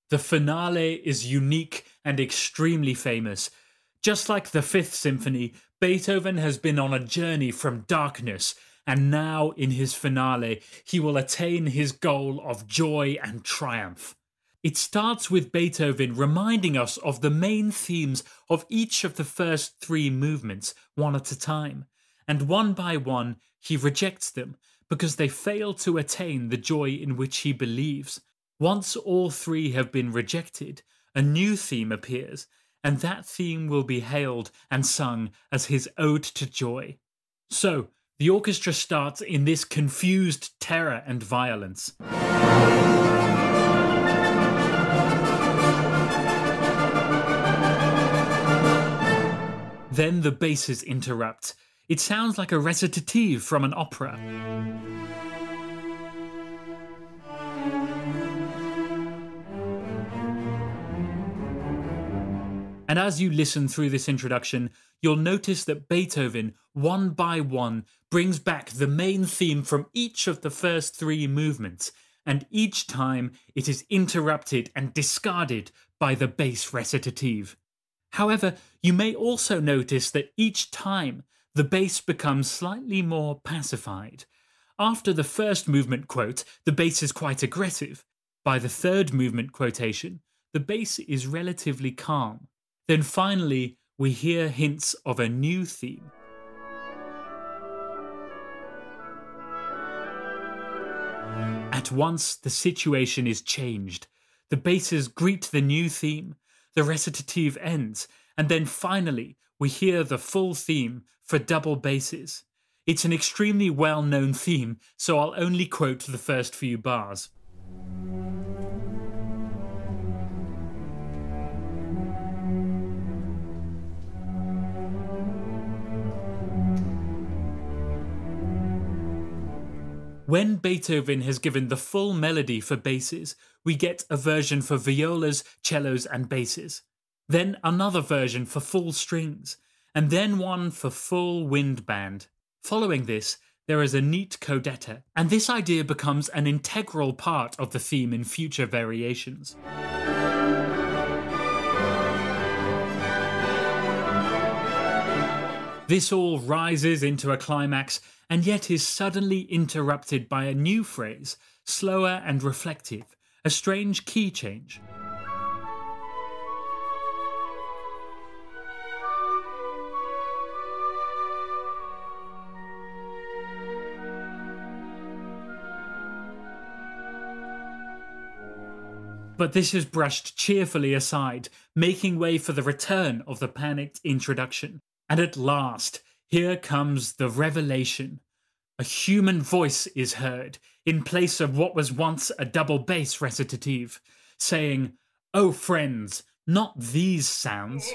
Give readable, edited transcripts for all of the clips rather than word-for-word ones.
The finale is unique and extremely famous. Just like the Fifth Symphony, Beethoven has been on a journey from darkness, and now in his finale, he will attain his goal of joy and triumph. It starts with Beethoven reminding us of the main themes of each of the first three movements, one at a time, and one by one he rejects them because they fail to attain the joy in which he believes. Once all three have been rejected, a new theme appears, and that theme will be hailed and sung as his ode to joy. So, the orchestra starts in this confused terror and violence. Then the basses interrupt. It sounds like a recitative from an opera. And as you listen through this introduction, you'll notice that Beethoven, one by one, brings back the main theme from each of the first three movements, and each time it is interrupted and discarded by the bass recitative. However, you may also notice that each time the bass becomes slightly more pacified. After the first movement quote, the bass is quite aggressive. By the third movement quotation, the bass is relatively calm. Then finally, we hear hints of a new theme. At once, the situation is changed. The basses greet the new theme, the recitative ends, and then finally, we hear the full theme for double basses. It's an extremely well-known theme, so I'll only quote the first few bars. When Beethoven has given the full melody for basses, we get a version for violas, cellos and basses. Then another version for full strings, and then one for full wind band. Following this, there is a neat codetta, and this idea becomes an integral part of the theme in future variations. This all rises into a climax, and yet is suddenly interrupted by a new phrase, slower and reflective, a strange key change. But this is brushed cheerfully aside, making way for the return of the panicked introduction. And at last, here comes the revelation. A human voice is heard, in place of what was once a double bass recitative, saying, "Oh friends, not these sounds."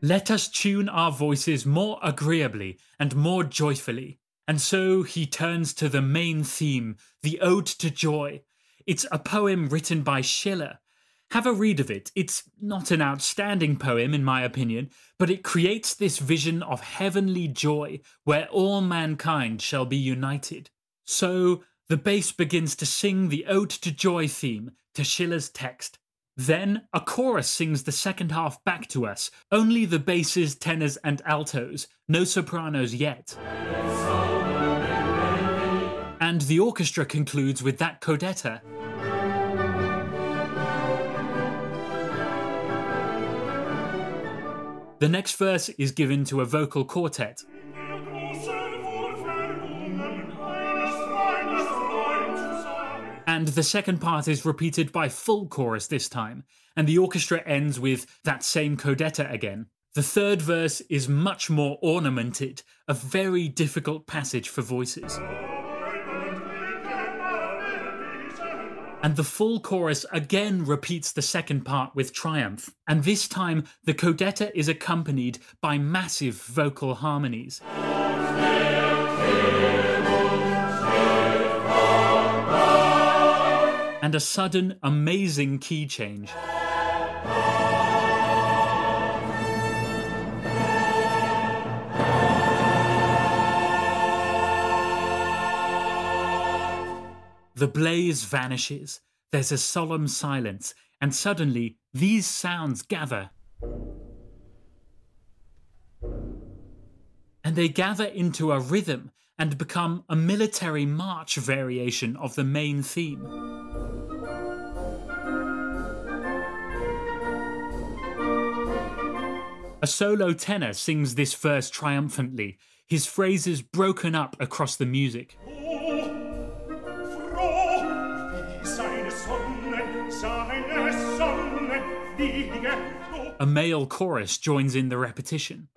Let us tune our voices more agreeably and more joyfully. And so he turns to the main theme, the Ode to Joy. It's a poem written by Schiller. Have a read of it. It's not an outstanding poem in my opinion, but it creates this vision of heavenly joy where all mankind shall be united. So the bass begins to sing the Ode to Joy theme to Schiller's text. Then a chorus sings the second half back to us, only the basses, tenors and altos, no sopranos yet. And the orchestra concludes with that codetta. The next verse is given to a vocal quartet. And the second part is repeated by full chorus this time, and the orchestra ends with that same codetta again. The third verse is much more ornamented, a very difficult passage for voices. And the full chorus again repeats the second part with triumph, and this time the codetta is accompanied by massive vocal harmonies. And a sudden, amazing key change. The blaze vanishes, there's a solemn silence, and suddenly these sounds gather. And they gather into a rhythm and become a military march variation of the main theme. A solo tenor sings this verse triumphantly, his phrases broken up across the music. A male chorus joins in the repetition.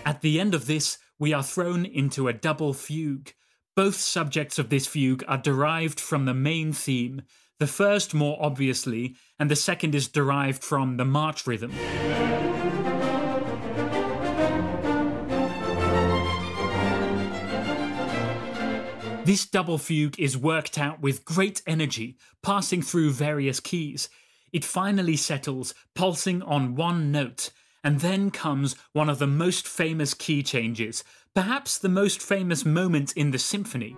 At the end of this, we are thrown into a double fugue. Both subjects of this fugue are derived from the main theme, the first more obviously, and the second is derived from the march rhythm. This double fugue is worked out with great energy, passing through various keys. It finally settles, pulsing on one note, and then comes one of the most famous key changes, perhaps the most famous moment in the symphony.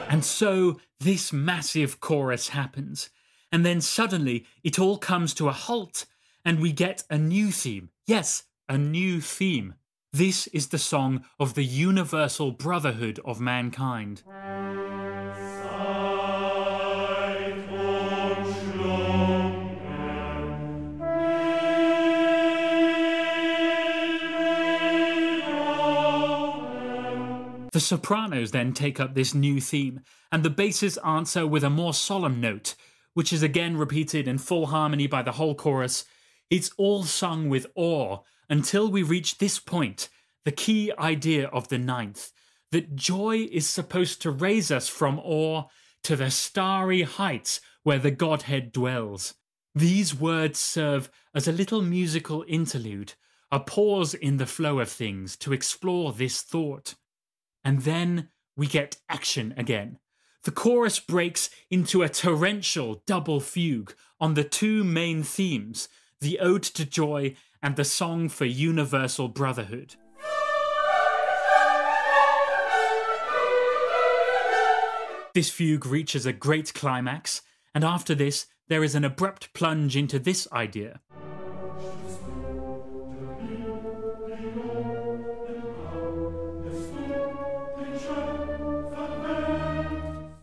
And so this massive chorus happens, and then suddenly it all comes to a halt, and we get a new theme. Yes, a new theme. This is the song of the universal brotherhood of mankind. The sopranos then take up this new theme, and the basses answer with a more solemn note, which is again repeated in full harmony by the whole chorus. It's all sung with awe until we reach this point, the key idea of the ninth, that joy is supposed to raise us from awe to the starry heights where the Godhead dwells. These words serve as a little musical interlude, a pause in the flow of things to explore this thought. And then we get action again. The chorus breaks into a torrential double fugue on the two main themes, the Ode to Joy and the Song for Universal Brotherhood. This fugue reaches a great climax, and after this, there is an abrupt plunge into this idea.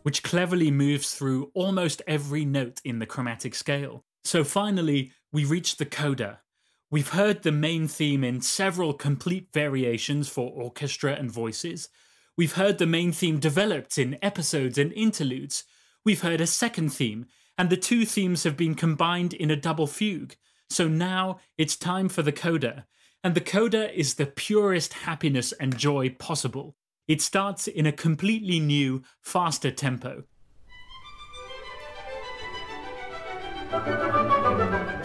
Which cleverly moves through almost every note in the chromatic scale. So finally, we reach the coda. We've heard the main theme in several complete variations for orchestra and voices. We've heard the main theme developed in episodes and interludes. We've heard a second theme, and the two themes have been combined in a double fugue. So now it's time for the coda. And the coda is the purest happiness and joy possible. It starts in a completely new, faster tempo.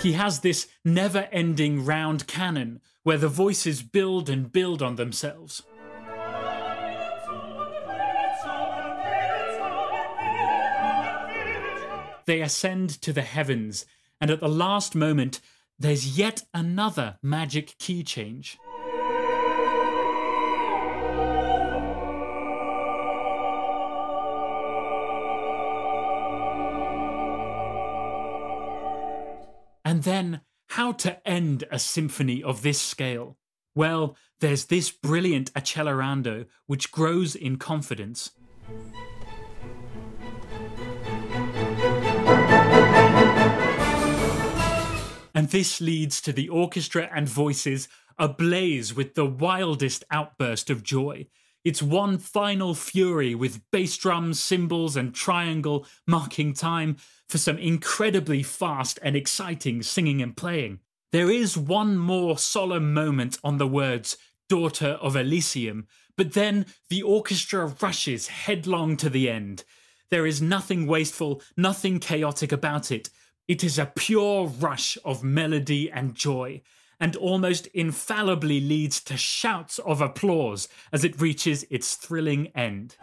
He has this never-ending round canon where the voices build and build on themselves. They ascend to the heavens, and at the last moment, there's yet another magic key change. And then, how to end a symphony of this scale? Well, there's this brilliant accelerando which grows in confidence. And this leads to the orchestra and voices ablaze with the wildest outburst of joy. It's one final fury with bass drums, cymbals, and triangle marking time for some incredibly fast and exciting singing and playing. There is one more solemn moment on the words, Daughter of Elysium, but then the orchestra rushes headlong to the end. There is nothing wasteful, nothing chaotic about it. It is a pure rush of melody and joy. and almost infallibly leads to shouts of applause as it reaches its thrilling end.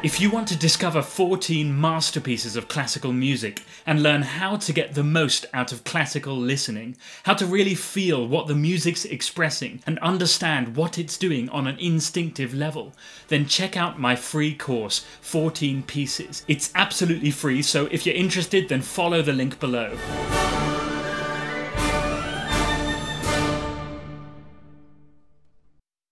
If you want to discover 14 masterpieces of classical music and learn how to get the most out of classical listening, how to really feel what the music's expressing and understand what it's doing on an instinctive level, then check out my free course, 14 Pieces. It's absolutely free, so if you're interested, then follow the link below.